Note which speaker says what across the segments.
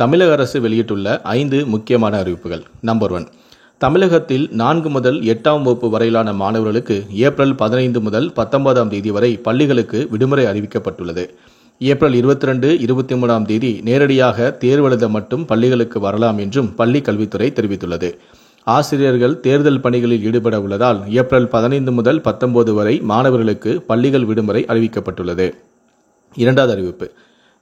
Speaker 1: தமிழக அரசு வெளியிட்டுள்ள 5 முக்கியமான அறிவிப்புகள். நம்பர் 1, தமிழகத்தில் 4 முதல் 8ஆம் வகுப்பு வரையிலான மாணவர்களுக்கு ஏப்ரல் 15 முதல் 19ஆம் தேதி வரை பள்ளிகளுக்கு விடுமுறை அறிவிக்கப்பட்டுள்ளது. ஏப்ரல் 22, 23ஆம் தேதி நேரடியாக தேர்வு எழுத மட்டும் பள்ளிகளுக்கு வரலாம் என்றும் பள்ளி கல்வித்துறை தெரிவித்துள்ளது. ஆசிரியர்கள் தேர்தல் பணிகளில் ஈடுபட உள்ளதால் ஏப்ரல் 15 முதல் 19 வரை மாணவர்களுக்கு பள்ளிகள் விடுமுறை அறிவிக்கப்பட்டுள்ளது. 2வது அறிவிப்பு,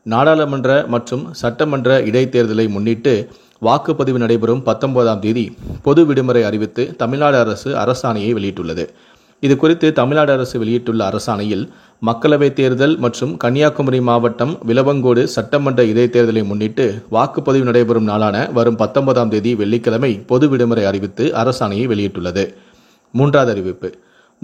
Speaker 1: நாடாளுமன்ற மற்றும் சட்டமன்ற இடைத்தேர்தலை முன்னிட்டு வாக்குப்பதிவு நடைபெறும் 19ஆம் தேதி பொது விடுமுறை அறிவித்து தமிழ்நாடு அரசு அரசாணையை வெளியிட்டுள்ளது. இது குறித்து தமிழ்நாடு அரசு வெளியிட்டுள்ள அரசாணையில், மக்களவைத் தேர்தல் மற்றும் கன்னியாகுமரி மாவட்டம் விளவங்கோடு சட்டமன்ற இடைத்தேர்தலை முன்னிட்டு வாக்குப்பதிவு நடைபெறும் நாளான வரும் 19ஆம் தேதி வெள்ளிக்கிழமை பொது விடுமுறை அறிவித்து அரசாணையை வெளியிட்டுள்ளது. 3வது அறிவிப்பு,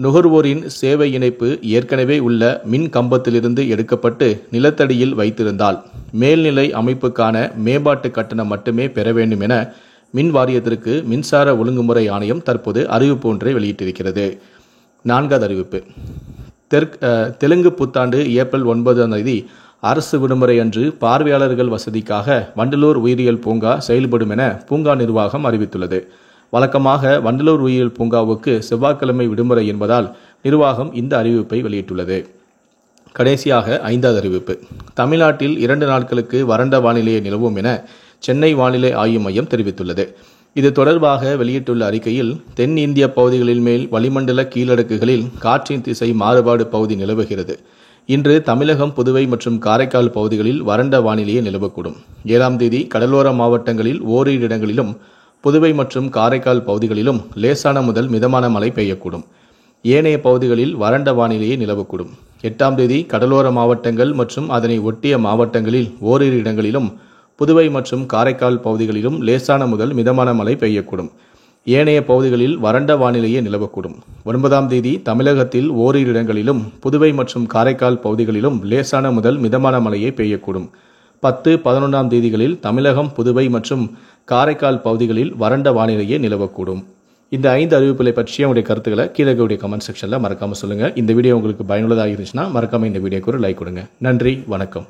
Speaker 1: நுகர்வோரின் சேவை இணைப்பு ஏற்கனவே உள்ள மின் கம்பத்திலிருந்து எடுக்கப்பட்டு நிலத்தடியில் வைத்திருந்தால் மேல்நிலை அமைப்புக்கான மேம்பாட்டு கட்டணம் மட்டுமே பெற வேண்டும் என மின் வாரியத்திற்கு மின்சார ஒழுங்குமுறை ஆணையம் தற்போது அறிவிப்பு ஒன்றை வெளியிட்டிருக்கிறது. 4வது அறிவிப்பு, தெலுங்கு புத்தாண்டு ஏப்ரல் 9ஆம் தேதி அரசு விடுமுறை அன்று பார்வையாளர்கள் வசதிக்காக வண்டலூர் உயிரியல் பூங்கா செயல்படும் என பூங்கா நிர்வாகம் அறிவித்துள்ளது. வழக்கமாக வண்டலூர் உயிரியல் பூங்காவுக்கு செவ்வாய்க்கிழமை விடுமுறை என்பதால் நிர்வாகம் இந்த அறிவிப்பை வெளியிட்டுள்ளது. கடைசியாக 5வது அறிவிப்பு, தமிழ்நாட்டில் 2 நாட்களுக்கு வறண்ட வானிலையை நிலவும் என சென்னை வானிலை ஆய்வு மையம் தெரிவித்துள்ளது. இது தொடர்பாக வெளியிட்டுள்ள அறிக்கையில், தென் இந்திய பகுதிகளின் மேல் வளிமண்டல கீழடுக்குகளில் காற்றின் திசை மாறுபாடு பகுதி நிலவுகிறது. இன்று தமிழகம், புதுவை மற்றும் காரைக்கால் பகுதிகளில் வறண்ட வானிலையே நிலவக்கூடும். 7ஆம் தேதி கடலோர மாவட்டங்களில் ஓரிரு இடங்களிலும், புதுவை மற்றும் காரைக்கால் பகுதிகளிலும் லேசான முதல் மிதமான மழை பெய்யக்கூடும். ஏனைய பகுதிகளில் வறண்ட வானிலையே நிலவக்கூடும். 8ஆம் தேதி கடலோர மாவட்டங்கள் மற்றும் அதனை ஒட்டிய மாவட்டங்களில் ஓரிரு இடங்களிலும், புதுவை மற்றும் காரைக்கால் பகுதிகளிலும் லேசான முதல் மிதமான மழை பெய்யக்கூடும். ஏனைய பகுதிகளில் வறண்ட வானிலையே நிலவக்கூடும். 9ஆம் தேதி தமிழகத்தில் ஓரிரு இடங்களிலும், புதுவை மற்றும் காரைக்கால் பகுதிகளிலும் லேசான முதல் மிதமான மழையே பெய்யக்கூடும். 10, 11ஆம் தேதிகளில் தமிழகம், புதுவை மற்றும் காரைக்கால் பகுதிகளில் வறண்ட வானிலையே நிலவக்கூடும். இந்த 5 அறிவிப்புகளை பற்றிய உங்களுடைய கருத்துக்களை கீழே இருக்கக்கூடிய கமெண்ட் செக்ஷனில் மறக்காமல் சொல்லுங்கள். இந்த வீடியோ உங்களுக்கு பயனுள்ளதாக இருந்துச்சுன்னா மறக்காமல் இந்த வீடியோக்கு ஒரு லைக் கொடுங்க. நன்றி, வணக்கம்.